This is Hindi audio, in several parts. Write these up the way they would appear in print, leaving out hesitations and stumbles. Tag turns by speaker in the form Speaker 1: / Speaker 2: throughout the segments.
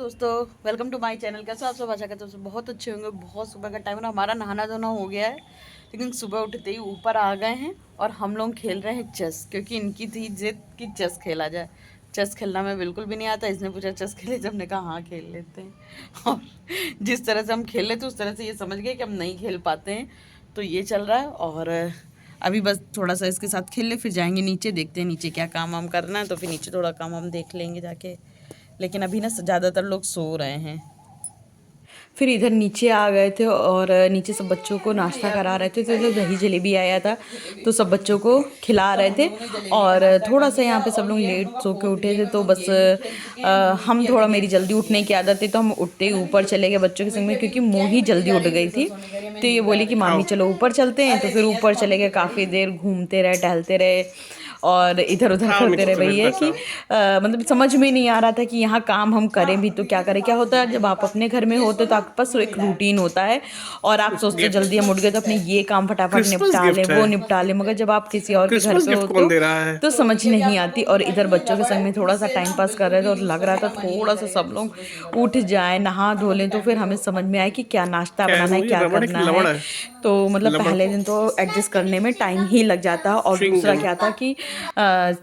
Speaker 1: दोस्तों, वेलकम टू माय चैनल। कैसे आप सब? आशा करते हो बहुत अच्छे होंगे। बहुत सुबह का टाइम है, हमारा नहाना धोना हो गया है, लेकिन सुबह उठते ही ऊपर आ गए हैं और हम लोग खेल रहे हैं चेस, क्योंकि इनकी थी जिद कि चेस खेला जाए। चेस खेलना मैं बिल्कुल भी नहीं आता। इसने पूछा चेस खेले, जब ने कहा हाँ खेल लेते हैं। और जिस तरह से हम खेल लेते उस तरह से ये समझ गए कि हम नहीं खेल पाते हैं, तो ये चल रहा है। और अभी बस थोड़ा सा इसके साथ खेल ले, फिर जाएंगे नीचे, देखते हैं नीचे क्या काम वाम करना है, तो फिर नीचे थोड़ा काम हम देख लेंगे जाके। लेकिन अभी ना ज़्यादातर लोग सो रहे हैं। फिर इधर नीचे आ गए थे और नीचे सब बच्चों को नाश्ता करा रहे थे, तो दही जलेबी आया था तो सब बच्चों को खिला रहे थे। और थोड़ा सा यहाँ पे सब लोग लेट सो के उठे थे, तो बस हम थोड़ा, मेरी जल्दी उठने की आदत थी, तो हम उठते ही ऊपर चले गए बच्चों के संग में, क्योंकि मोही जल्दी उठ गई थी। तो ये बोली कि मामी चलो ऊपर चलते हैं, तो फिर ऊपर चले गए। काफ़ी देर घूमते रहे, टहलते रहे और इधर उधर करते रहे। वही है कि मतलब समझ में नहीं आ रहा था कि यहाँ काम हम करें भी तो क्या करें। क्या होता है जब आप अपने घर में होते तो आपके पास एक रूटीन होता है और आप सोचते जल्दी हम उठ गए तो अपने ये काम फटाफट निपटा लें, वो निपटा लें। मगर जब आप किसी और के घर पे होते हो तो समझ नहीं आती। और इधर बच्चों के संग में थोड़ा सा टाइम पास कर रहे थे और लग रहा था थोड़ा सा सब लोग उठ जाए, नहा धो लें, तो फिर हमें समझ में आया कि क्या नाश्ता बनाना है, क्या करना है। तो मतलब पहले दिन तो एडजस्ट करने में टाइम ही लग जाता। और दूसरा क्या था कि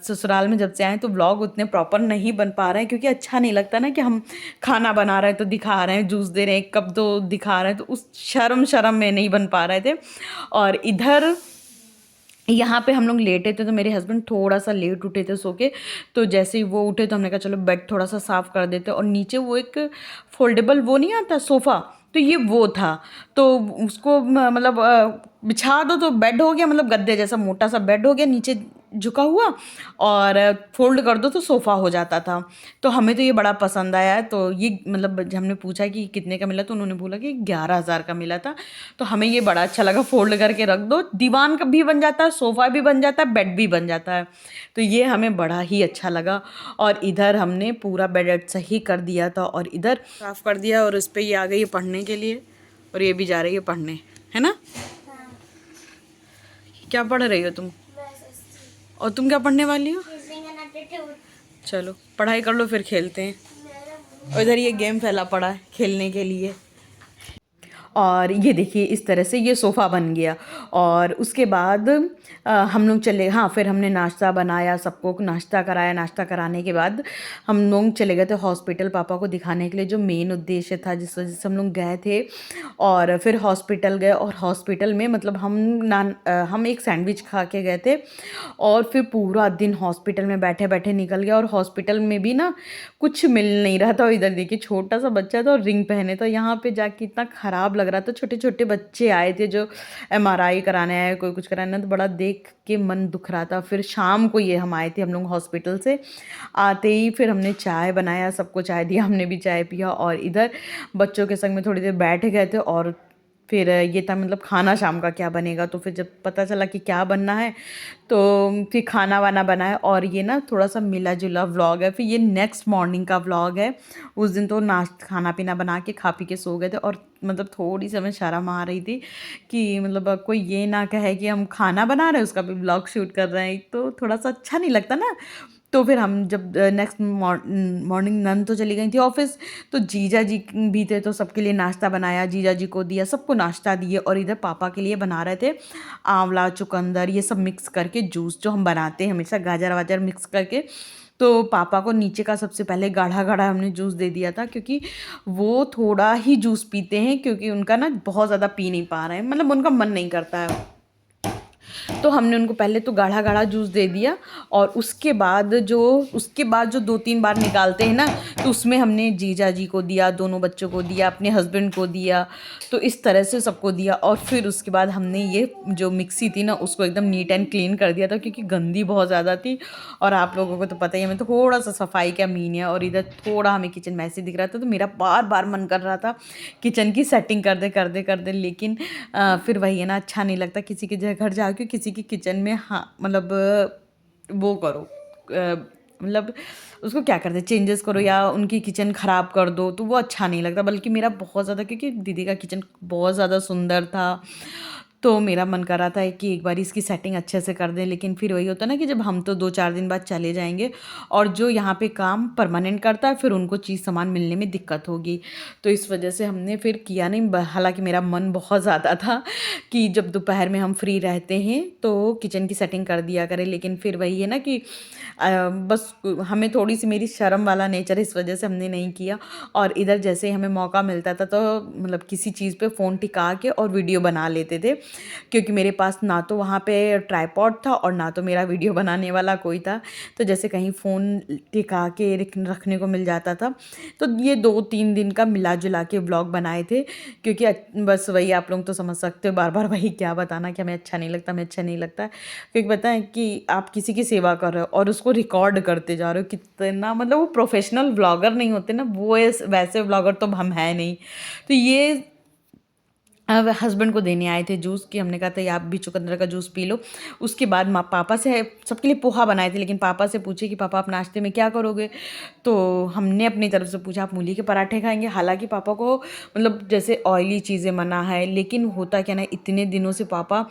Speaker 1: ससुराल में जब से आए तो व्लॉग उतने प्रॉपर नहीं बन पा रहे हैं, क्योंकि अच्छा नहीं लगता ना कि हम खाना बना रहे हैं तो दिखा रहे हैं, जूस दे रहे हैं, एक कप दो दिखा रहे हैं, तो उस शर्म में नहीं बन पा रहे थे। और इधर यहाँ पे हम लोग लेटे थे, तो मेरे हस्बैंड थोड़ा सा लेट उठे थे सो के। तो जैसे ही वो उठे तो हमने कहा चलो बेड थोड़ा सा साफ़ कर देते। और नीचे वो एक फोल्डेबल वो नहीं आता सोफ़ा, तो ये वो था। तो उसको मतलब बिछा दो तो बेड हो गया, मतलब गद्दे जैसा मोटा सा बेड हो गया, नीचे झुका हुआ। और फोल्ड कर दो तो सोफ़ा हो जाता था। तो हमें तो ये बड़ा पसंद आया। तो ये मतलब जब हमने पूछा कि कितने का मिला, तो उन्होंने बोला कि 11,000 का मिला था। तो हमें ये बड़ा अच्छा लगा। फोल्ड करके रख दो, दीवान का भी बन जाता है, सोफ़ा भी बन जाता है, बेड भी बन जाता है। तो ये हमें बड़ा ही अच्छा लगा। और इधर हमने पूरा बेड सही कर दिया था और इधर साफ़ कर दिया। और इस पर ये आ गई है पढ़ने के लिए, और ये भी जा रही है पढ़ने, है ना? क्या पढ़ रही हो तुम? और तुम क्या पढ़ने वाली हो? चलो पढ़ाई कर लो, फिर खेलते हैं। और इधर ये गेम फैला पड़ा है खेलने के लिए। और ये देखिए इस तरह से ये सोफ़ा बन गया। और उसके बाद हम लोग चले, हाँ फिर हमने नाश्ता बनाया, सबको नाश्ता कराया। नाश्ता कराने के बाद हम लोग चले गए थे हॉस्पिटल पापा को दिखाने के लिए, जो मेन उद्देश्य था जिस वजह से हम लोग गए थे। और फिर हॉस्पिटल गए, और हॉस्पिटल में मतलब हम एक सैंडविच खा के गए थे। और फिर पूरा दिन हॉस्पिटल में बैठे बैठे निकल गया। और हॉस्पिटल में भी ना कुछ मिल नहीं रहा था। और इधर देखिए छोटा सा बच्चा था और रिंग पहने, तो यहाँ पे जाके इतना ख़राब लग रहा था। छोटे छोटे बच्चे आए थे जो एमआरआई कराने आए, कोई कुछ कराने, तो बड़ा देख के मन दुख रहा था। फिर शाम को ये हम आए थे, हम लोग हॉस्पिटल से आते ही फिर हमने चाय बनाया, सबको चाय दिया, हमने भी चाय पिया। और इधर बच्चों के संग में थोड़ी देर बैठ गए थे। और फिर ये था मतलब खाना शाम का क्या बनेगा। तो फिर जब पता चला कि क्या बनना है तो फिर खाना वाना बनाया। और ये ना थोड़ा सा मिला जुला व्लॉग है। फिर ये नेक्स्ट मॉर्निंग का व्लॉग है। उस दिन तो खाना पीना बना के खा पी के सो गए थे। और मतलब थोड़ी सी हमें शर्म आ रही थी कि मतलब कोई ये ना कहे कि हम खाना बना रहे हैं उसका भी व्लॉग शूट कर रहे हैं, तो थोड़ा सा अच्छा नहीं लगता ना। तो फिर हम जब नेक्स्ट मॉर्निंग नन तो चली गई थी ऑफिस, तो जीजा जी भी थे, तो सबके लिए नाश्ता बनाया, जीजा जी को दिया, सबको नाश्ता दिए। और इधर पापा के लिए बना रहे थे आंवला, चुकंदर, ये सब मिक्स करके जूस, जो हम बनाते हैं हमेशा गाजर वाजर मिक्स करके। तो पापा को नीचे का सबसे पहले गाढ़ा गाढ़ा हमने जूस दे दिया था, क्योंकि वो थोड़ा ही जूस पीते हैं, क्योंकि उनका ना बहुत ज़्यादा पी नहीं पा रहे हैं, मतलब उनका मन नहीं करता है। तो हमने उनको पहले तो गाढ़ा गाढ़ा जूस दे दिया। और उसके बाद जो 2-3 बार निकालते हैं ना, तो उसमें हमने जीजा जी को दिया, दोनों बच्चों को दिया, अपने हस्बैंड को दिया। तो इस तरह से सबको दिया। और फिर उसके बाद हमने ये जो मिक्सी थी ना उसको एकदम नीट एंड क्लीन कर दिया था, क्योंकि गंदी बहुत ज़्यादा थी। और आप लोगों को तो पता ही है, हमें तो थोड़ा सा सफाई का मीन है। और इधर थोड़ा हमें किचन मैसी दिख रहा था, तो मेरा बार बार मन कर रहा था किचन की सेटिंग कर दे। लेकिन फिर वही है ना, अच्छा नहीं लगता किसी के घर जाके किसी की किचन में, हाँ मतलब वो करो, मतलब उसको क्या करते, चेंजेस करो या उनकी किचन ख़राब कर दो, तो वो अच्छा नहीं लगता। बल्कि मेरा बहुत ज़्यादा, क्योंकि दीदी का किचन बहुत ज़्यादा सुंदर था, तो मेरा मन कर रहा था कि एक बार इसकी सेटिंग अच्छे से कर दें, लेकिन फिर वही होता है ना कि जब हम तो 2-4 दिन बाद चले जाएंगे और जो यहाँ पे काम परमानेंट करता है फिर उनको चीज़ सामान मिलने में दिक्कत होगी। तो इस वजह से हमने फिर किया नहीं। हालांकि मेरा मन बहुत ज़्यादा था कि जब दोपहर में हम फ्री रहते हैं तो किचन की सेटिंग कर दिया करें, लेकिन फिर वही है ना कि बस हमें थोड़ी सी, मेरी शर्म वाला नेचर, इस वजह से हमने नहीं किया। और इधर जैसे ही हमें मौका मिलता था तो मतलब किसी चीज़ पे फ़ोन टिका के और वीडियो बना लेते थे, क्योंकि मेरे पास ना तो वहाँ पे ट्राइपॉड था और ना तो मेरा वीडियो बनाने वाला कोई था। तो जैसे कहीं फ़ोन टिका के रखने को मिल जाता था। तो ये 2-3 दिन का मिला जुला के व्लॉग बनाए थे, क्योंकि बस वही, आप लोग तो समझ सकते हो, बार बार वही क्या बताना कि हमें अच्छा नहीं लगता, हमें अच्छा नहीं लगता। क्योंकि बताएं कि आप किसी की सेवा कर रहे हो और उसको रिकॉर्ड करते जा रहे हो, कितना मतलब वो प्रोफेशनल व्लॉगर नहीं होते ना, वो वैसे व्लॉगर तो हम है नहीं। तो ये अब हस्बैंड को देने आए थे जूस, कि हमने कहा था ये आप भी चुकंदर का जूस पी लो। उसके बाद माँ पापा से सबके लिए पोहा बनाए थे, लेकिन पापा से पूछे कि पापा आप नाश्ते में क्या करोगे। तो हमने अपनी तरफ से पूछा आप मूली के पराठे खाएंगे। हालांकि पापा को मतलब जैसे ऑयली चीज़ें मना है, लेकिन होता क्या ना, इतने दिनों से पापा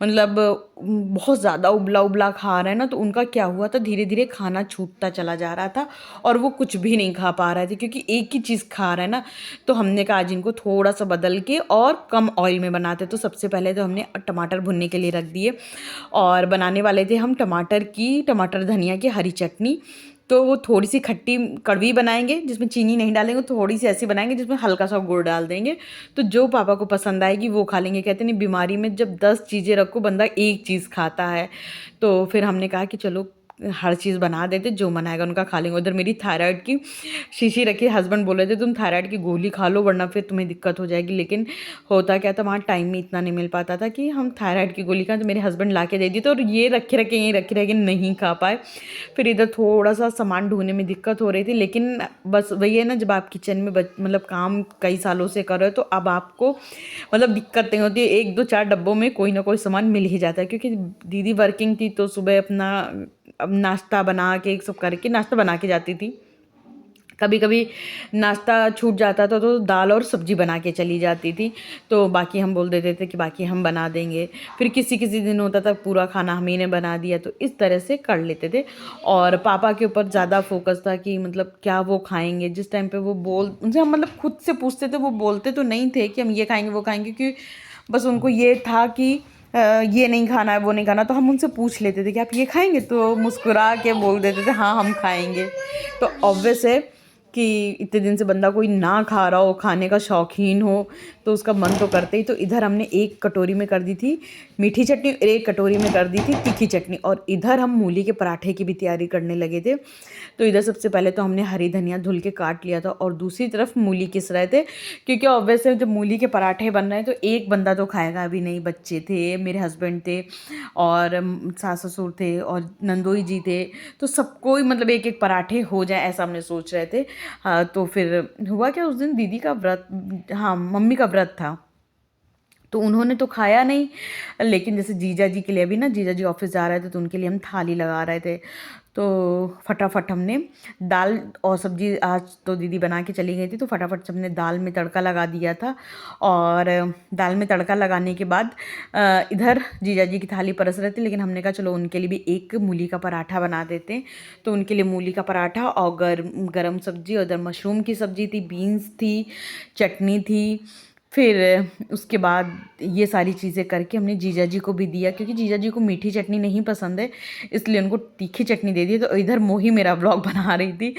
Speaker 1: मतलब बहुत ज़्यादा उबला उबला खा रहे हैं ना, तो उनका क्या हुआ था, धीरे धीरे खाना छूटता चला जा रहा था और वो कुछ भी नहीं खा पा रहे थे, क्योंकि एक ही चीज़ खा रहे हैं ना। तो हमने कहा आज इनको थोड़ा सा बदल के और कम ऑयल में बनाते। तो सबसे पहले तो हमने टमाटर भुनने के लिए रख दिए और बनाने वाले थे हम टमाटर धनिया की हरी चटनी। तो वो थोड़ी सी खट्टी कड़वी बनाएंगे, जिसमें चीनी नहीं डालेंगे, थोड़ी सी ऐसी बनाएंगे जिसमें हल्का सा गुड़ डाल देंगे। तो जो पापा को पसंद आएगी वो खा लेंगे। कहते नहीं, बीमारी में जब 10 चीज़ें रखो बंदा एक चीज़ खाता है। तो फिर हमने कहा कि चलो हर चीज़ बना देते, जो बनाएगा उनका खा लेंगे। उधर मेरी थायराइड की शीशी रखी, हस्बैंड बोले थे तुम थायराइड की गोली खा लो वरना फिर तुम्हें दिक्कत हो जाएगी। लेकिन होता क्या था, वहाँ टाइम में इतना नहीं मिल पाता था कि हम थायराइड की गोली खाएं। तो मेरे हस्बैंड ला के दे दी, तो और ये रखे रखे यहीं रखे रखे नहीं खा पाए। फिर इधर थोड़ा सा सामान ढूंढने में दिक्कत हो रही थी, लेकिन बस वही है ना, जब आप किचन में मतलब काम कई सालों से कर रहे हो तो अब आपको मतलब दिक्कत नहीं होती है। 1-2-4 डब्बों में कोई ना कोई सामान मिल ही जाता है, क्योंकि दीदी वर्किंग थी तो सुबह अपना अब नाश्ता बना के, एक सब करके नाश्ता बना के जाती थी। कभी कभी नाश्ता छूट जाता था तो दाल और सब्जी बना के चली जाती थी। तो बाकी हम बोल देते थे कि बाकी हम बना देंगे। फिर किसी किसी दिन होता था पूरा खाना हम ही ने बना दिया, तो इस तरह से कर लेते थे। और पापा के ऊपर ज़्यादा फोकस था कि मतलब क्या वो खाएंगे। जिस टाइम पे वो उनसे हम मतलब खुद से पूछते थे, वो बोलते तो नहीं थे कि हम ये खाएंगे वो खाएंगे, क्योंकि बस उनको ये था कि ये नहीं खाना है वो नहीं खाना। तो हम उनसे पूछ लेते थे कि आप ये खाएंगे, तो मुस्कुरा के बोल देते थे हाँ हम खाएंगे। तो ऑब्वियस है कि इतने दिन से बंदा कोई ना खा रहा हो, खाने का शौकीन हो, तो उसका मन तो करते ही। तो इधर हमने एक कटोरी में कर दी थी मीठी चटनी और एक कटोरी में कर दी थी तीखी चटनी, और इधर हम मूली के पराठे की भी तैयारी करने लगे थे। तो इधर सबसे पहले तो हमने हरी धनिया धुल के काट लिया था और दूसरी तरफ मूली घिस रहे थे, क्योंकि ऑब्वियस है जब मूली के पराठे बन रहे हैं तो एक बंदा तो खाएगा अभी नहीं। बच्चे थे, मेरे हस्बैंड थे और सास ससुर थे और नंदोई जी थे, तो सबको ही मतलब एक एक पराठे हो जाए ऐसा हमने सोच रहे थे। हाँ, तो फिर हुआ क्या, उस दिन दीदी का व्रत, हाँ मम्मी का व्रत था, तो उन्होंने तो खाया नहीं। लेकिन जैसे जीजा जी के लिए, अभी ना जीजा जी ऑफिस जा रहे थे तो उनके लिए हम थाली लगा रहे थे। तो फटाफट हमने दाल और सब्जी, आज तो दीदी बना के चली गई थी, तो फटाफट से हमने दाल में तड़का लगा दिया था। और दाल में तड़का लगाने के बाद इधर जीजा जी की थाली परस रहे थे, लेकिन हमने कहा चलो उनके लिए भी एक मूली का पराठा बना देते हैं। तो उनके लिए मूली का पराठा और गरम सब्जी, और इधर मशरूम की सब्जी थी, बीन्स थी, चटनी थी। फिर उसके बाद ये सारी चीज़ें करके हमने जीजा जी को भी दिया, क्योंकि जीजा जी को मीठी चटनी नहीं पसंद है, इसलिए उनको तीखी चटनी दे दी। तो इधर मोही मेरा ब्लॉग बना रही थी,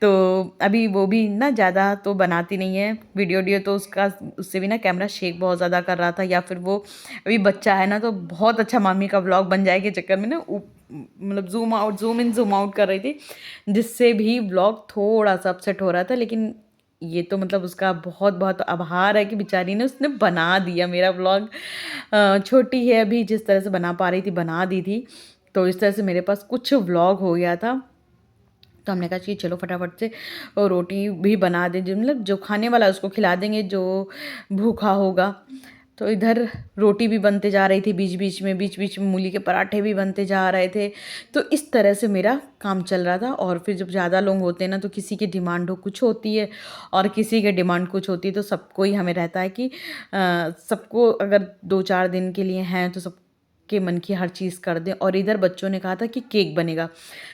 Speaker 1: तो अभी वो भी ना ज़्यादा तो बनाती नहीं है वीडियो, तो उससे भी ना कैमरा शेक बहुत ज़्यादा कर रहा था, या फिर वो अभी बच्चा है ना, तो बहुत अच्छा मामी का ब्लॉग बन जाए के चक्कर में ना मतलब जूम इन जूम आउट कर रही थी, जिससे भी ब्लॉग थोड़ा सा अपसेट हो रहा था। लेकिन ये तो मतलब उसका बहुत बहुत आभार है कि बेचारी ने उसने बना दिया मेरा व्लॉग। छोटी है अभी, जिस तरह से बना पा रही थी बना दी थी। तो इस तरह से मेरे पास कुछ व्लॉग हो गया था। तो हमने कहा कि चलो फटाफट से रोटी भी बना दें, जो मतलब जो खाने वाला है उसको खिला देंगे, जो भूखा होगा। तो इधर रोटी भी बनते जा रही थी बीच बीच में मूली के पराठे भी बनते जा रहे थे। तो इस तरह से मेरा काम चल रहा था। और फिर जब ज़्यादा लोग होते हैं ना, तो किसी की डिमांड हो कुछ होती है और किसी की डिमांड कुछ होती है। तो सबको ही हमें रहता है कि सबको अगर 2-4 दिन के लिए हैं तो सब के मन की हर चीज़ कर दें। और इधर बच्चों ने कहा था कि केक बनेगा,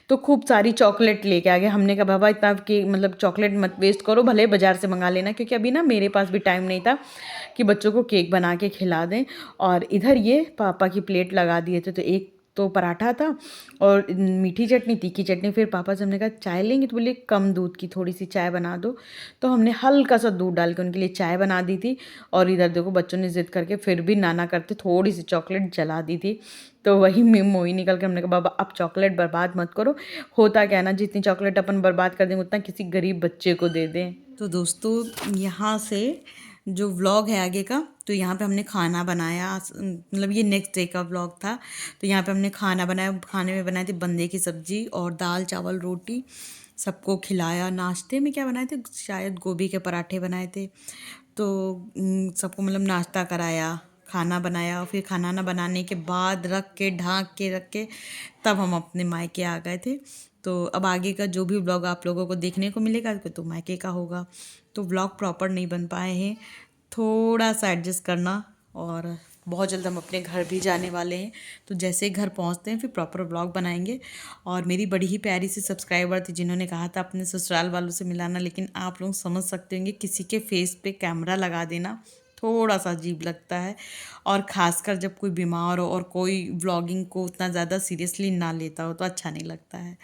Speaker 1: तो खूब सारी चॉकलेट लेके आ गए। हमने कहा बाबा इतना केक मतलब चॉकलेट मत वेस्ट करो, भले बाज़ार से मंगा लेना, क्योंकि अभी ना मेरे पास भी टाइम नहीं था कि बच्चों को केक बना के खिला दें। और इधर ये पापा की प्लेट लगा दिए थे, तो एक तो पराठा था और मीठी चटनी, तीखी चटनी। फिर पापा से हमने कहा चाय लेंगे, तो बोले कम दूध की थोड़ी सी चाय बना दो। तो हमने हल्का सा दूध डाल के उनके लिए चाय बना दी थी। और इधर देखो बच्चों ने ज़िद करके फिर भी नाना करते थोड़ी सी चॉकलेट जला दी थी। तो वही मोही निकल के हमने कहा बाबा अब चॉकलेट बर्बाद मत करो। होता क्या ना, जितनी चॉकलेट अपन बर्बाद कर देंगे उतना किसी गरीब बच्चे को दे दें। तो दोस्तों यहाँ से जो व्लॉग है आगे का, तो यहाँ पे हमने खाना बनाया, मतलब ये नेक्स्ट डे का व्लॉग था। तो यहाँ पे हमने खाना बनाया, खाने में बनाए थे बंदे की सब्ज़ी और दाल चावल रोटी, सबको खिलाया। नाश्ते में क्या बनाए थे, शायद गोभी के पराठे बनाए थे। तो सबको मतलब नाश्ता कराया, खाना बनाया। और फिर खाना ना बनाने के बाद रख के ढाँक के रख के तब हम अपने मायके आ गए थे। तो अब आगे का जो भी व्लॉग आप लोगों को देखने को मिलेगा तो मायके का होगा। तो व्लॉग प्रॉपर नहीं बन पाए हैं, थोड़ा सा एडजस्ट करना। और बहुत जल्द हम अपने घर भी जाने वाले हैं, तो जैसे ही घर पहुंचते हैं फिर प्रॉपर व्लॉग बनाएंगे। और मेरी बड़ी ही प्यारी सी सब्सक्राइबर थी जिन्होंने कहा था अपने ससुराल वालों से मिलाना, लेकिन आप लोग समझ सकते होंगे किसी के फेस पे कैमरा लगा देना थोड़ा सा अजीब लगता है। और ख़ासकर जब कोई बीमार हो और कोई व्लॉगिंग को उतना ज़्यादा सीरियसली ना लेता हो तो अच्छा नहीं लगता है।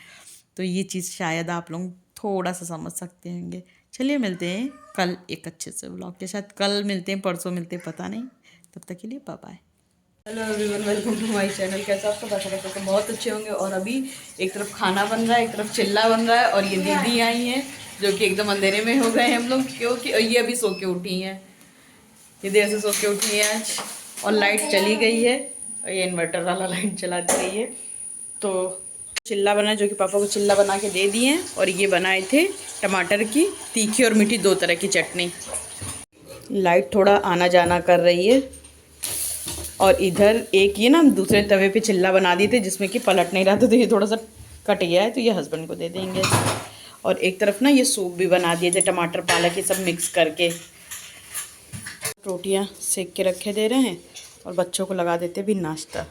Speaker 1: तो ये चीज़ शायद आप लोग थोड़ा सा समझ सकते होंगे। चलिए मिलते हैं कल एक अच्छे से व्लॉग के साथ। कल मिलते हैं, परसों मिलते हैं, पता नहीं। तब तक के लिए bye bye. Hello everyone, welcome to my channel. कैसे आप सब? आशा करते हैं बहुत अच्छे होंगे। और अभी एक तरफ खाना बन रहा है, एक तरफ चिल्ला बन रहा है। और ये दीदी आई हैं जो कि एकदम अंधेरे में हो गए हैं हम लोग, क्योंकि ये अभी सो के उठी हैं। ये देर से सो के उठी है आज। और लाइट चली गई है, और ये इन्वर्टर वाला लाइट चला दी गई है। तो चिल्ला बना, जो कि पापा को चिल्ला बना के दे दिए हैं। और ये बनाए थे टमाटर की तीखी और मीठी 2 तरह की चटनी। लाइट थोड़ा आना जाना कर रही है। और इधर एक ये ना हम दूसरे तवे पे चिल्ला बना दिए थे जिसमें कि पलट नहीं रहा था, तो ये थोड़ा सा कट गया है, तो ये हस्बैंड को दे देंगे। और एक तरफ ना ये सूप भी बना दिए थे, टमाटर पालक ये सब मिक्स करके। रोटियां सेक के रखे दे रहे हैं और बच्चों को लगा देते भी नाश्ता।